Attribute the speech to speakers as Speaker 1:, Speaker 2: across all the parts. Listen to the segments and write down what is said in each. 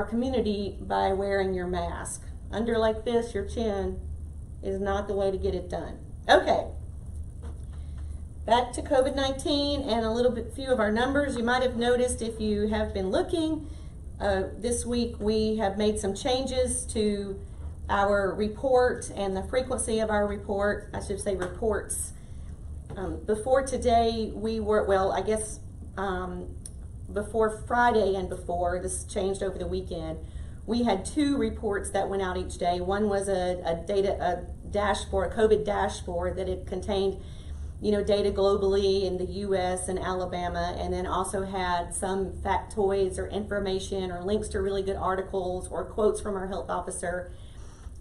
Speaker 1: our community by wearing your mask. Under like this, your chin is not the way to get it done. Okay, back to COVID-19 and a little bit few of our numbers. You might have noticed if you have been looking, this week we have made some changes to our report and the frequency of our report. I should say reports. Before today, we were, well, I guess before Friday and before, this changed over the weekend, we had 2 reports that went out each day. One was a dashboard, a COVID dashboard that it contained, you know, data globally in the US and Alabama, and then also had some factoids or information or links to really good articles or quotes from our health officer.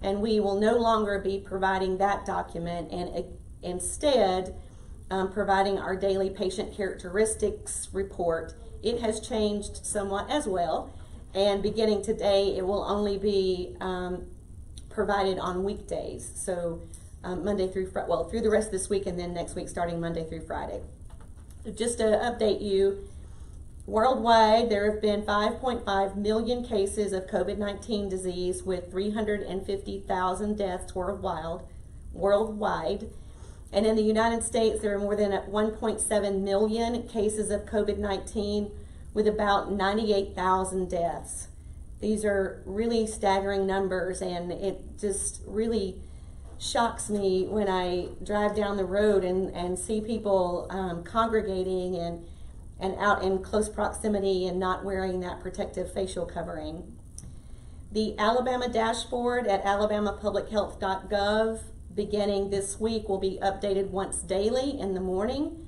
Speaker 1: And we will no longer be providing that document, and instead providing our daily patient characteristics report. It has changed somewhat as well, and beginning today it will only be provided on weekdays. So Monday through Friday, well, through the rest of this week, and then next week starting Monday through Friday. Just to update you, worldwide there have been 5.5 million cases of COVID-19 disease with 350,000 deaths worldwide. And in the United States, there are more than 1.7 million cases of COVID-19 with about 98,000 deaths. These are really staggering numbers, and it just really shocks me when I drive down the road and see people congregating and out in close proximity and not wearing that protective facial covering. The Alabama dashboard at alabamapublichealth.gov beginning this week will be updated once daily in the morning.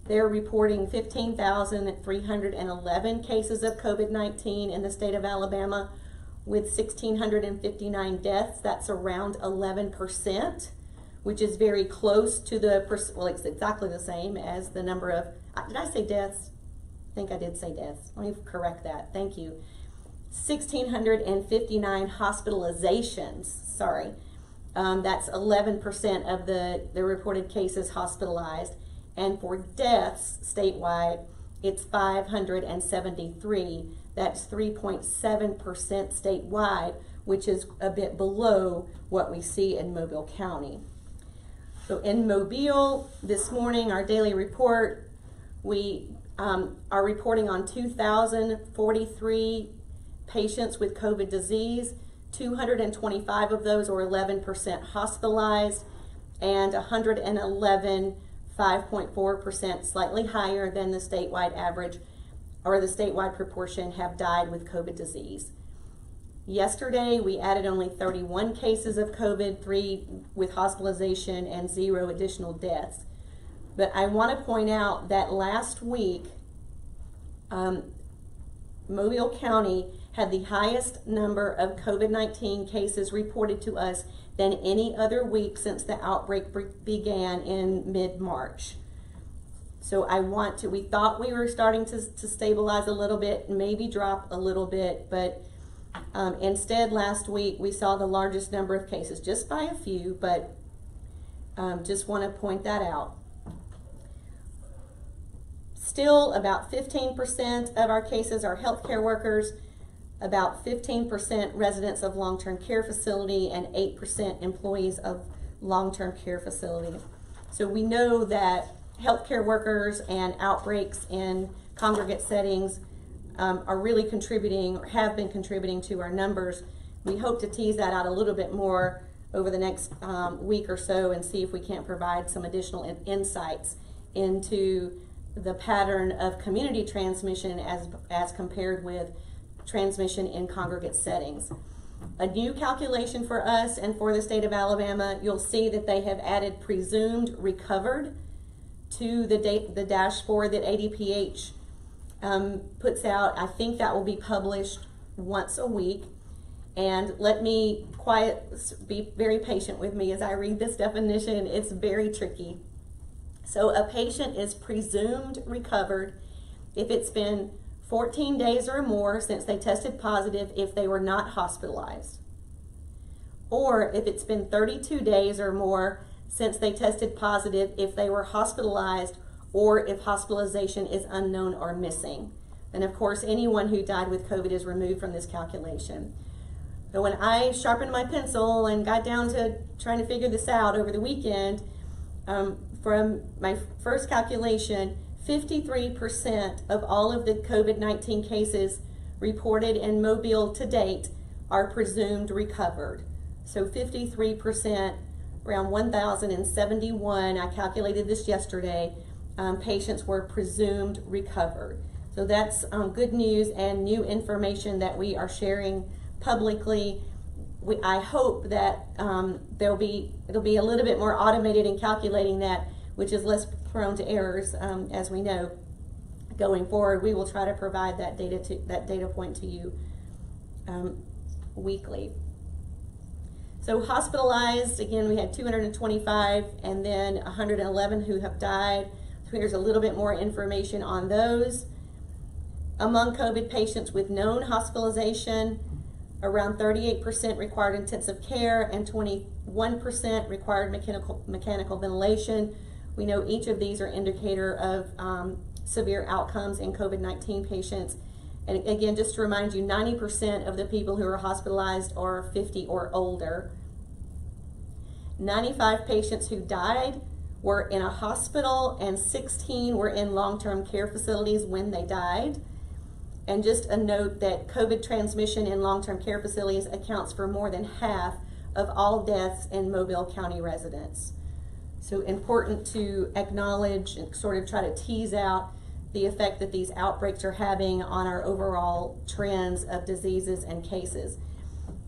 Speaker 1: They're reporting 15,311 cases of COVID-19 in the state of Alabama with 1,659 deaths. That's around 11%, which is very close to the, well, it's exactly the same as the number of, did I say deaths? I think I did say deaths. Let me correct that. Thank you. 1,659 hospitalizations, sorry. That's 11% of the reported cases hospitalized. And for deaths statewide, it's 573. That's 3.7% statewide, which is a bit below what we see in Mobile County. So in Mobile, this morning, our daily report, we are reporting on 2,043 patients with COVID disease. 225 of those, or 11%, hospitalized, and 111, 5.4%, slightly higher than the statewide average, or the statewide proportion, have died with COVID disease. Yesterday, we added only 31 cases of COVID, 3 with hospitalization, and 0 additional deaths. But I want to point out that last week, Mobile County had the highest number of COVID-19 cases reported to us than any other week since the outbreak began in mid-March. So we thought we were starting to stabilize a little bit, maybe drop a little bit, but instead last week we saw the largest number of cases, just by a few, but just want to point that out. Still, about 15% of our cases are healthcare workers, about 15% residents of long-term care facility, and 8% employees of long-term care facility. So we know that healthcare workers and outbreaks in congregate settings are really contributing, or have been contributing, to our numbers. We hope to tease that out a little bit more over the next week or so and see if we can't provide some additional insights into the pattern of community transmission as compared with transmission in congregate settings. A new calculation for us and for the state of Alabama, you'll see that they have added presumed recovered to the dashboard that ADPH puts out. I think that will be published once a week. And let me be very patient with me as I read this definition. It's very tricky. So a patient is presumed recovered if it's been 14 days or more since they tested positive if they were not hospitalized, or if it's been 32 days or more since they tested positive if they were hospitalized, or if hospitalization is unknown or missing. And of course, anyone who died with COVID is removed from this calculation. But when I sharpened my pencil and got down to trying to figure this out over the weekend, from my first calculation, 53% of all of the COVID-19 cases reported in Mobile to date are presumed recovered. So 53%, around 1,071, I calculated this yesterday, patients were presumed recovered. So that's good news and new information that we are sharing publicly. I hope that it'll be a little bit more automated in calculating that, which is less prone to errors. As we know, going forward, we will try to provide that data point to you weekly. So hospitalized, again, we had 225 and then 111 who have died. So here's a little bit more information on those. Among COVID patients with known hospitalization, around 38% required intensive care and 21% required mechanical ventilation. We know each of these are indicator of severe outcomes in COVID-19 patients. And again, just to remind you, 90% of the people who are hospitalized are 50 or older. 95 patients who died were in a hospital and 16 were in long-term care facilities when they died. And just a note that COVID transmission in long-term care facilities accounts for more than half of all deaths in Mobile County residents. So important to acknowledge and sort of try to tease out the effect that these outbreaks are having on our overall trends of diseases and cases.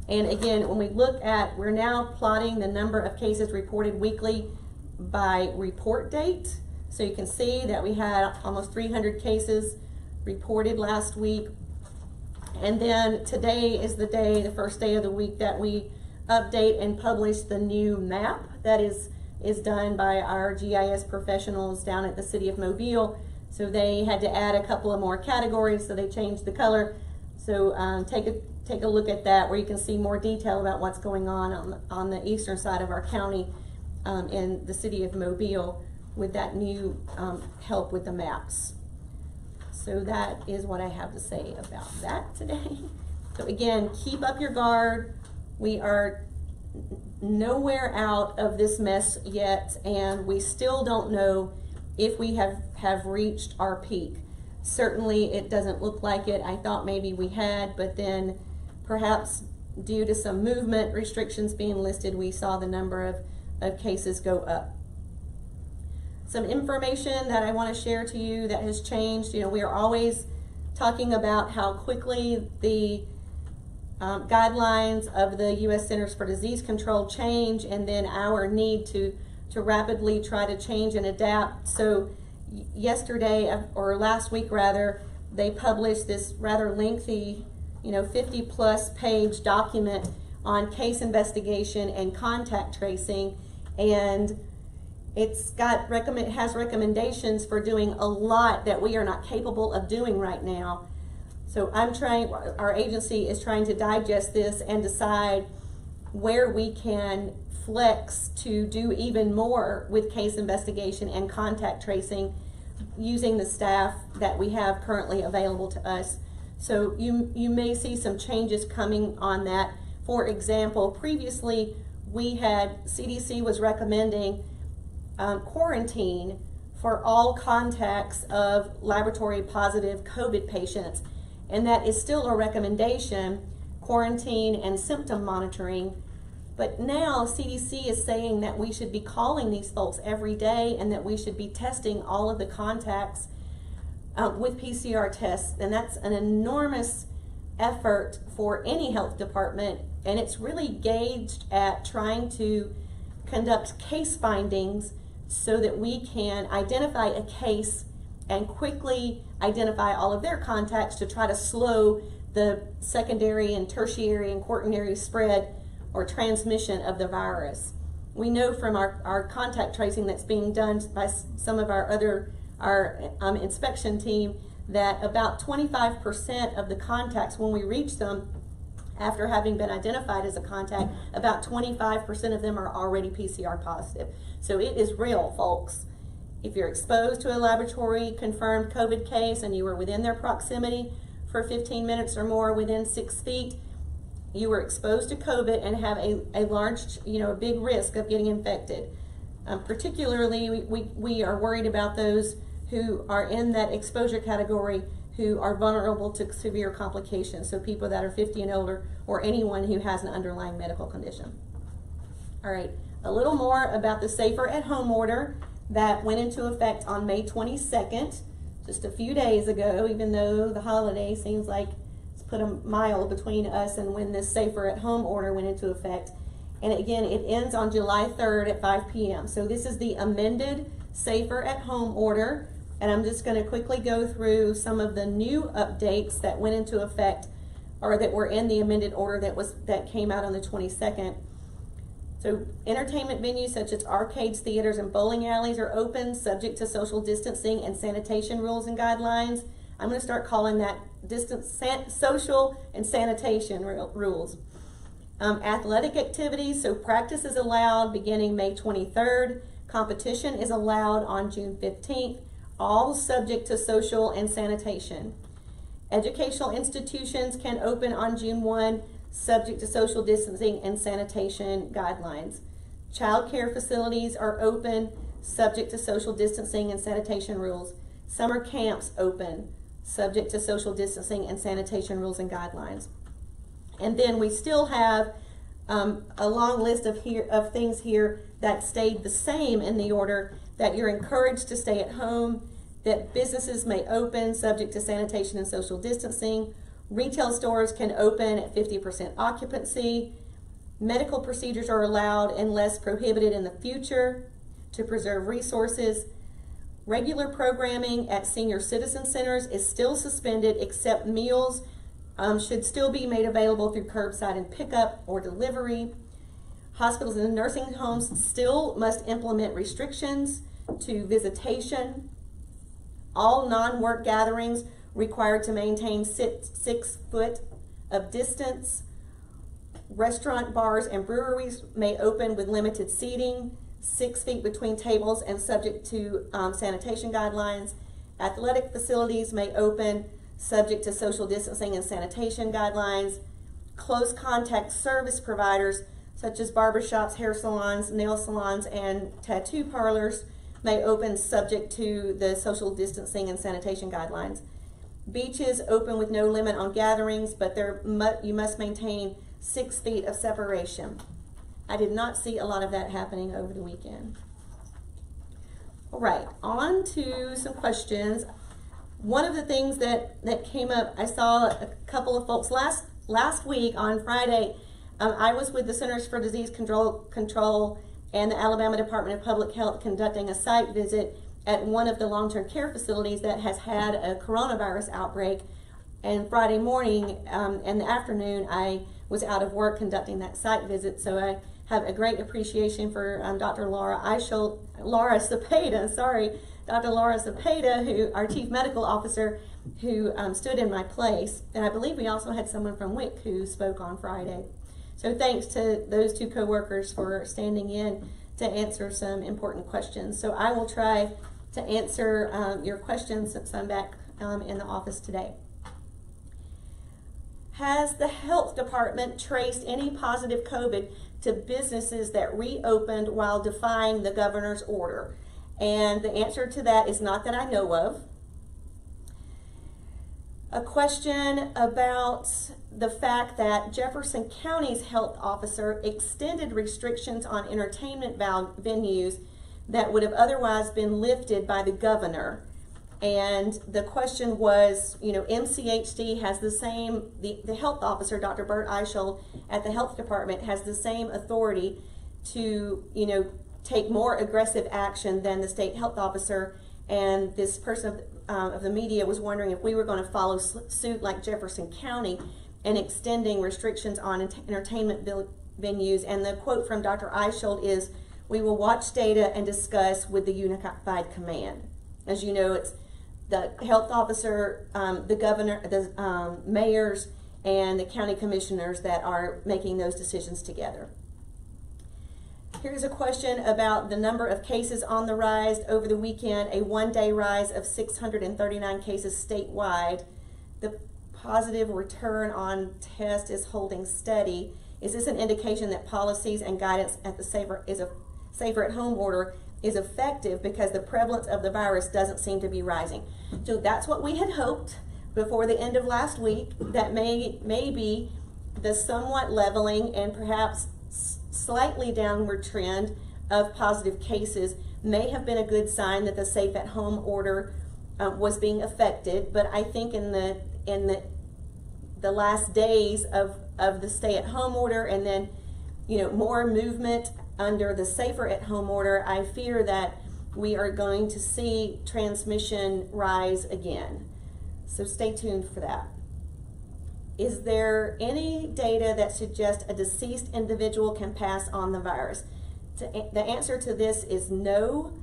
Speaker 1: And again, when we look at, we're now plotting the number of cases reported weekly by report date. So you can see that we had almost 300 cases reported last week. And then today is the day, the first day of the week, that we update and publish the new map that is done by our GIS professionals down at the City of Mobile. So they had to add a couple of more categories, so they changed the color. So take a look at that, where you can see more detail about what's going on the eastern side of our county in the City of Mobile with that new help with the maps. So that is what I have to say about that today. So again, keep up your guard. We are nowhere out of this mess yet, and we still don't know if we have reached our peak. Certainly it doesn't look like it. I thought maybe we had, but then perhaps due to some movement restrictions being listed, we saw the number of cases go up. Some information that I want to share to you that has changed. You know, we are always talking about how quickly the guidelines of the U.S. Centers for Disease Control change, and then our need to rapidly try to change and adapt. So yesterday, or last week rather, they published this rather lengthy, 50-plus page document on case investigation and contact tracing, and it's has recommendations for doing a lot that we are not capable of doing right now. So our agency is trying to digest this and decide where we can flex to do even more with case investigation and contact tracing using the staff that we have currently available to us. So you may see some changes coming on that. For example, previously CDC was recommending quarantine for all contacts of laboratory positive COVID patients, and that is still a recommendation, quarantine and symptom monitoring. But now CDC is saying that we should be calling these folks every day and that we should be testing all of the contacts with PCR tests, and that's an enormous effort for any health department, and it's really gauged at trying to conduct case findings so that we can identify a case and quickly identify all of their contacts to try to slow the secondary and tertiary and quaternary spread or transmission of the virus. We know from our contact tracing that's being done by some of our inspection team that about 25% of the contacts, when we reach them after having been identified as a contact, about 25% of them are already PCR positive. So it is real, folks. If you're exposed to a laboratory confirmed COVID case and you were within their proximity for 15 minutes or more within 6 feet, you were exposed to COVID and have a large, a big risk of getting infected. Particularly, we are worried about those who are in that exposure category who are vulnerable to severe complications, so people that are 50 and older or anyone who has an underlying medical condition. All right, a little more about the Safer at Home order that went into effect on May 22nd, just a few days ago, even though the holiday seems like it's put a mile between us and when this Safer at Home order went into effect. And again, it ends on July 3rd at 5 p.m. So this is the amended Safer at Home order. And I'm just going to quickly go through some of the new updates that went into effect or that were in the amended order that came out on the 22nd. So entertainment venues such as arcades, theaters, and bowling alleys are open, subject to social distancing and sanitation rules and guidelines. I'm going to start calling that social and sanitation rules. Athletic activities, so practice is allowed beginning May 23rd. Competition is allowed on June 15th. All subject to social and sanitation. Educational institutions can open on June 1, subject to social distancing and sanitation guidelines. Child care facilities are open, subject to social distancing and sanitation rules. Summer camps open, subject to social distancing and sanitation rules and guidelines. And then we still have a long list of things here that stayed the same in the order, that you're encouraged to stay at home, that businesses may open subject to sanitation and social distancing, retail stores can open at 50% occupancy, medical procedures are allowed unless prohibited in the future to preserve resources, regular programming at senior citizen centers is still suspended except meals should still be made available through curbside and pickup or delivery. Hospitals and nursing homes still must implement restrictions to visitation. All non-work gatherings required to maintain 6 foot of distance. Restaurant, bars, and breweries may open with limited seating, 6 feet between tables and subject to sanitation guidelines. Athletic facilities may open subject to social distancing and sanitation guidelines. Close contact service providers such as barbershops, hair salons, nail salons, and tattoo parlors may open subject to the social distancing and sanitation guidelines. Beaches open with no limit on gatherings, but you must maintain 6 feet of separation. I did not see a lot of that happening over the weekend. All right, on to some questions. One of the things that came up, I saw a couple of folks last week on Friday. I was with the Centers for Disease Control and the Alabama Department of Public Health conducting a site visit at one of the long-term care facilities that has had a coronavirus outbreak. And Friday morning and the afternoon, I was out of work conducting that site visit. So I have a great appreciation for Dr. Laura Cepeda, who our Chief Medical Officer, who stood in my place. And I believe we also had someone from WIC who spoke on Friday. So thanks to those two co-workers for standing in to answer some important questions. So I will try to answer your questions since I'm back in the office today. Has the health department traced any positive COVID to businesses that reopened while defying the governor's order? And the answer to that is not that I know of. A question about the fact that Jefferson County's health officer extended restrictions on entertainment venues that would have otherwise been lifted by the governor. And the question was, MCHD has the same, the health officer, Dr. Bert Eichel at the health department, has the same authority to, take more aggressive action than the state health officer. And this person of the media was wondering if we were going to follow suit like Jefferson County and extending restrictions on entertainment venues. And the quote from Dr. Eichel is, "We will watch data and discuss with the unified command." As you know, it's the health officer, the governor, the mayors, and the county commissioners that are making those decisions together. Here's a question about the number of cases on the rise over the weekend, a one-day rise of 639 cases statewide. The positive return on test is holding steady. Is this an indication that policies and guidance at the safer at home order is effective because the prevalence of the virus doesn't seem to be rising? So that's what we had hoped before the end of last week, that maybe the somewhat leveling and perhaps slightly downward trend of positive cases may have been a good sign that the safe at home order was being affected. But I think in the last days of the stay at home order, and then more movement under the safer at home order, I fear that we are going to see transmission rise again. So stay tuned for that. Is there any data that suggests a deceased individual can pass on the virus? The answer to this is no.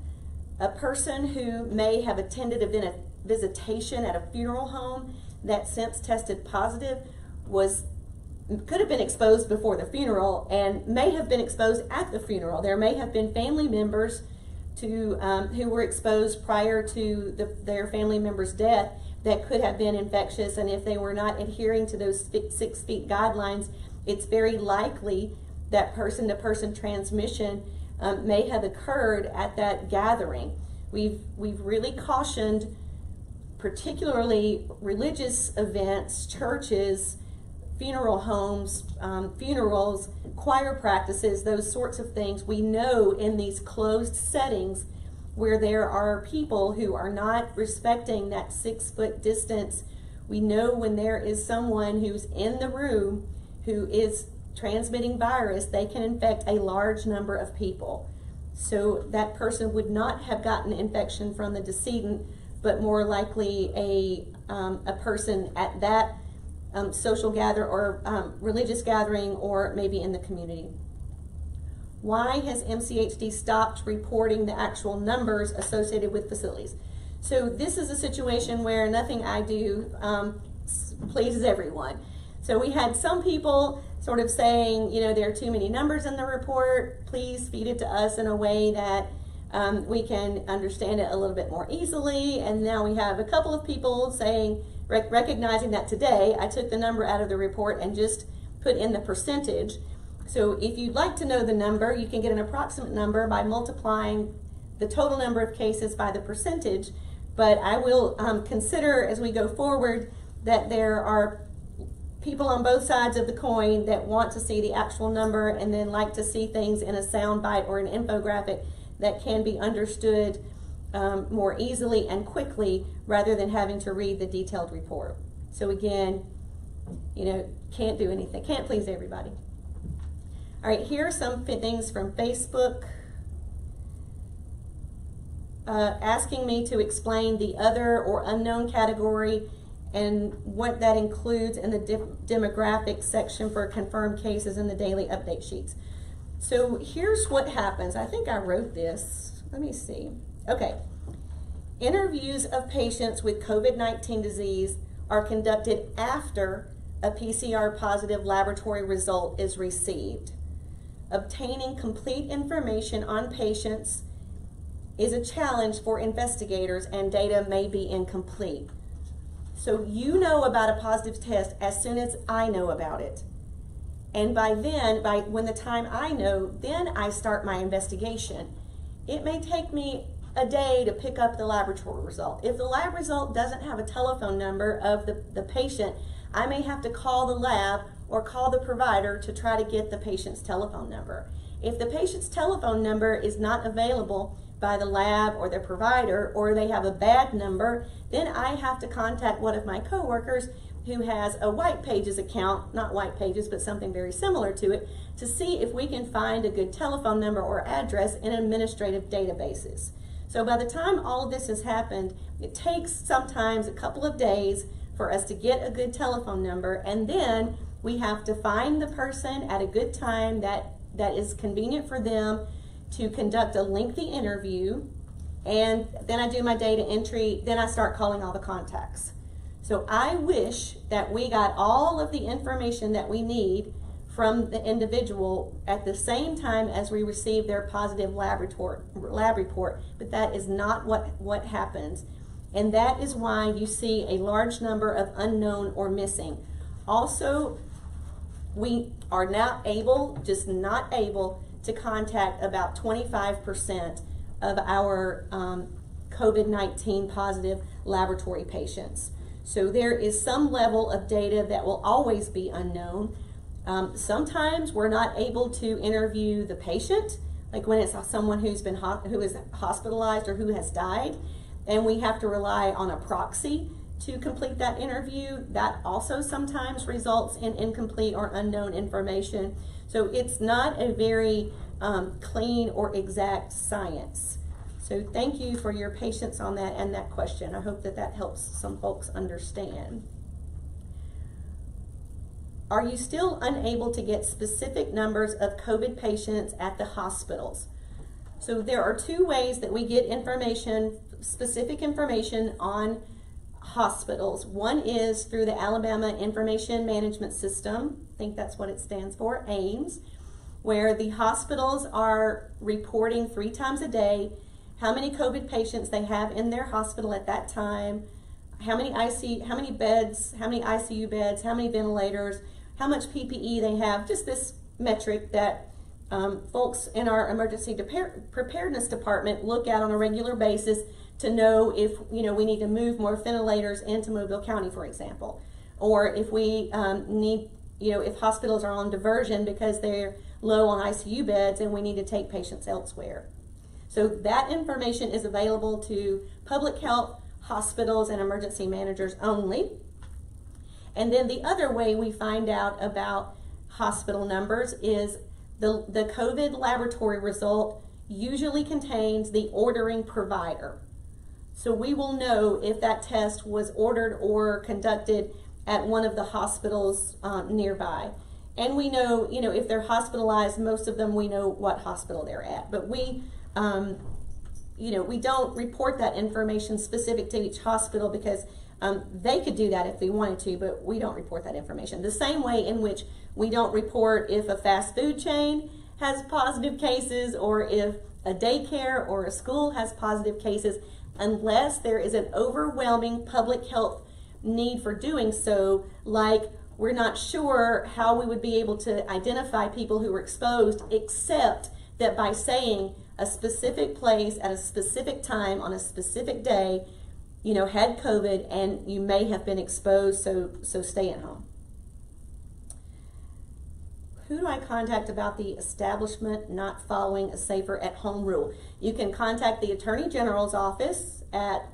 Speaker 1: A person who may have attended a visitation at a funeral home that since tested positive could have been exposed before the funeral and may have been exposed at the funeral. There may have been family members who were exposed prior to their family member's death that could have been infectious, and if they were not adhering to those 6 feet guidelines, it's very likely that person-to-person transmission may have occurred at that gathering. We've really cautioned, particularly religious events, churches, funeral homes, funerals, choir practices, those sorts of things. We know in these closed settings where there are people who are not respecting that 6 foot distance, we know when there is someone who's in the room who is transmitting virus, they can infect a large number of people. So that person would not have gotten infection from the decedent, but more likely a person at that social gather or religious gathering, or maybe in the community. Why has MCHD stopped reporting the actual numbers associated with facilities? So this is a situation where nothing I do pleases everyone. So we had some people sort of saying, there are too many numbers in the report, please feed it to us in a way that we can understand it a little bit more easily. And now we have a couple of people saying, recognizing that today I took the number out of the report and just put in the percentage. So if you'd like to know the number, you can get an approximate number by multiplying the total number of cases by the percentage. But I will consider as we go forward that there are people on both sides of the coin that want to see the actual number and then like to see things in a sound bite or an infographic that can be understood more easily and quickly rather than having to read the detailed report. So again, can't do anything, can't please everybody. All right, here are some things from Facebook asking me to explain the other or unknown category and what that includes in the demographics section for confirmed cases in the daily update sheets. So here's what happens. I think I wrote this. Let me see. Okay. Interviews of patients with COVID-19 disease are conducted after a PCR positive laboratory result is received. Obtaining complete information on patients is a challenge for investigators and data may be incomplete. So you know about a positive test as soon as I know about it. And when the time I know, then I start my investigation. It may take me a day to pick up the laboratory result. If the lab result doesn't have a telephone number of the patient, I may have to call the lab or call the provider to try to get the patient's telephone number. If the patient's telephone number is not available by the lab or the provider, or they have a bad number, then I have to contact one of my coworkers who has a White Pages account, not White Pages, but something very similar to it, to see if we can find a good telephone number or address in administrative databases. So by the time all of this has happened, it takes sometimes a couple of days for us to get a good telephone number, and then we have to find the person at a good time that is convenient for them to conduct a lengthy interview, and then I do my data entry, then I start calling all the contacts. So I wish that we got all of the information that we need from the individual at the same time as we receive their positive lab report, but that is not what happens. And that is why you see a large number of unknown or missing. Also, we are now just not able to contact about 25% of our COVID-19 positive laboratory patients. So there is some level of data that will always be unknown. Sometimes we're not able to interview the patient, like when it's someone who is hospitalized or who has died, and we have to rely on a proxy to complete that interview. That also sometimes results in incomplete or unknown information. So it's not a very clean or exact science. So thank you for your patience on that and that question. I hope that that helps some folks understand. Are you still unable to get specific numbers of COVID patients at the hospitals? So there are two ways that we get information, specific information on hospitals. One is through the Alabama Information Management System. I think that's what it stands for, AIMS, where the hospitals are reporting 3 times a day how many COVID patients they have in their hospital at that time, how many beds, how many ICU beds, how many ventilators, how much PPE they have, just this metric that folks in our emergency preparedness department look at on a regular basis to know if we need to move more ventilators into Mobile County, for example, or if we need, if hospitals are on diversion because they're low on ICU beds and we need to take patients elsewhere. So that information is available to public health, hospitals, and emergency managers only. And then the other way we find out about hospital numbers is the COVID laboratory result usually contains the ordering provider. So we will know if that test was ordered or conducted at one of the hospitals nearby. And we know, if they're hospitalized, most of them, we know what hospital they're at. But we don't report that information specific to each hospital because they could do that if they wanted to, but we don't report that information. The same way in which we don't report if a fast food chain has positive cases or if a daycare or a school has positive cases, unless there is an overwhelming public health need for doing so, like we're not sure how we would be able to identify people who were exposed, except that by saying a specific place at a specific time on a specific day, had COVID and you may have been exposed, so stay at home. Who do I contact about the establishment not following a safer at home rule? You can contact the Attorney General's office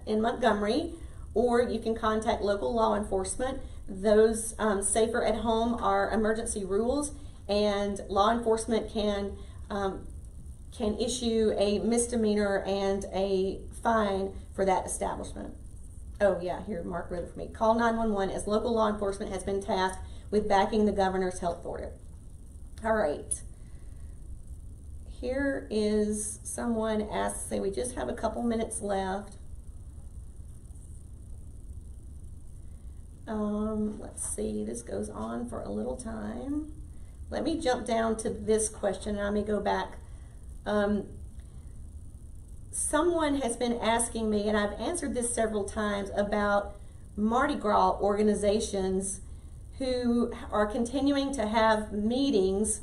Speaker 1: in Montgomery, or you can contact local law enforcement. Those safer at home are emergency rules, and law enforcement can issue a misdemeanor and a fine for that establishment. Oh yeah, here, Mark wrote it for me. Call 911 as local law enforcement has been tasked with backing the governor's health order. All right. Here is someone asked, say we just have a couple minutes left. Let's see, this goes on for a little time. Let me jump down to this question and I may go back. Someone has been asking me, and I've answered this several times, about Mardi Gras organizations who are continuing to have meetings,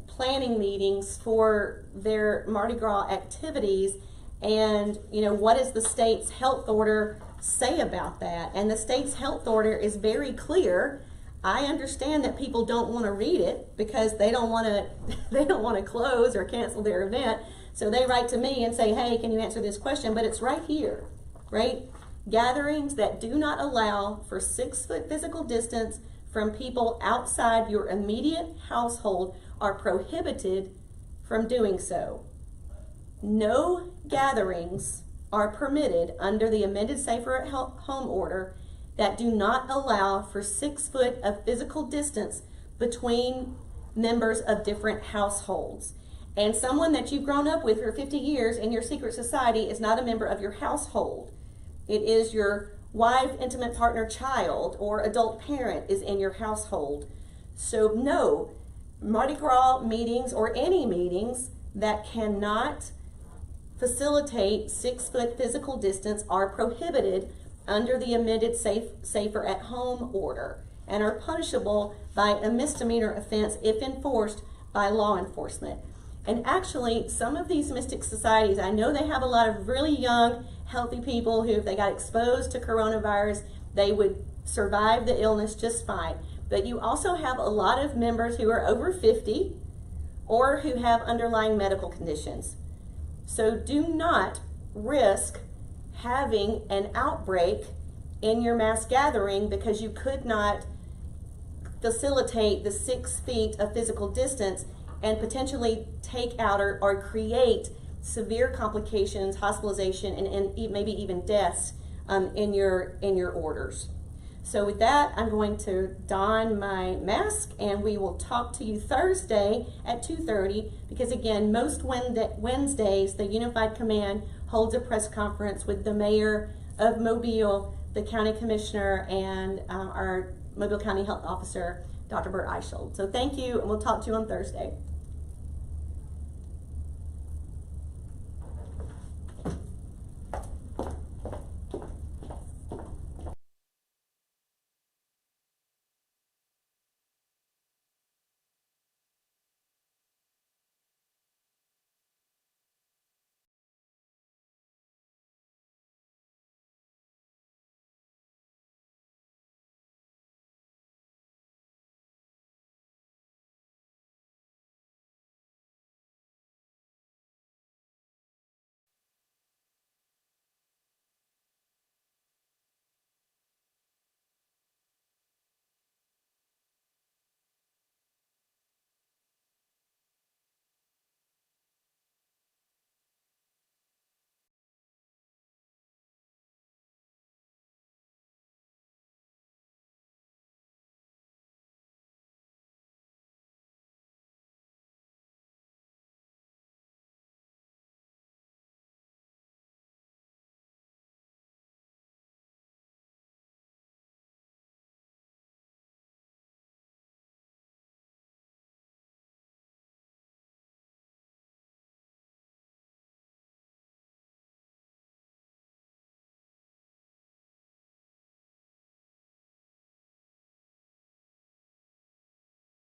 Speaker 1: planning meetings for their Mardi Gras activities, and what does the state's health order say about that? And the state's health order is very clear. I understand that people don't want to read it because they don't want to close or cancel their event. So they write to me and say, hey, can you answer this question? But it's right here, right? Gatherings that do not allow for 6-foot physical distance from people outside your immediate household are prohibited from doing so. No gatherings are permitted under the amended Safer at Home order that do not allow for 6 foot of physical distance between members of different households. And someone that you've grown up with for 50 years in your secret society is not a member of your household. It is your wife, intimate partner, child, or adult parent is in your household. So no, Mardi Gras meetings or any meetings that cannot facilitate 6-foot physical distance are prohibited under the amended Safer at Home order and are punishable by a misdemeanor offense if enforced by law enforcement. And actually, some of these mystic societies, I know they have a lot of really young, healthy people who, if they got exposed to coronavirus, they would survive the illness just fine. But you also have a lot of members who are over 50 or who have underlying medical conditions. So do not risk having an outbreak in your mass gathering because you could not facilitate the 6 feet of physical distance and potentially take out or create severe complications, hospitalization, and maybe even deaths in your orders. So with that, I'm going to don my mask and we will talk to you Thursday at 2:30 because again, most Wednesdays, the Unified Command holds a press conference with the mayor of Mobile, the county commissioner, and our Mobile County Health Officer, Dr. Bert Eichel. So thank you, and we'll talk to you on Thursday.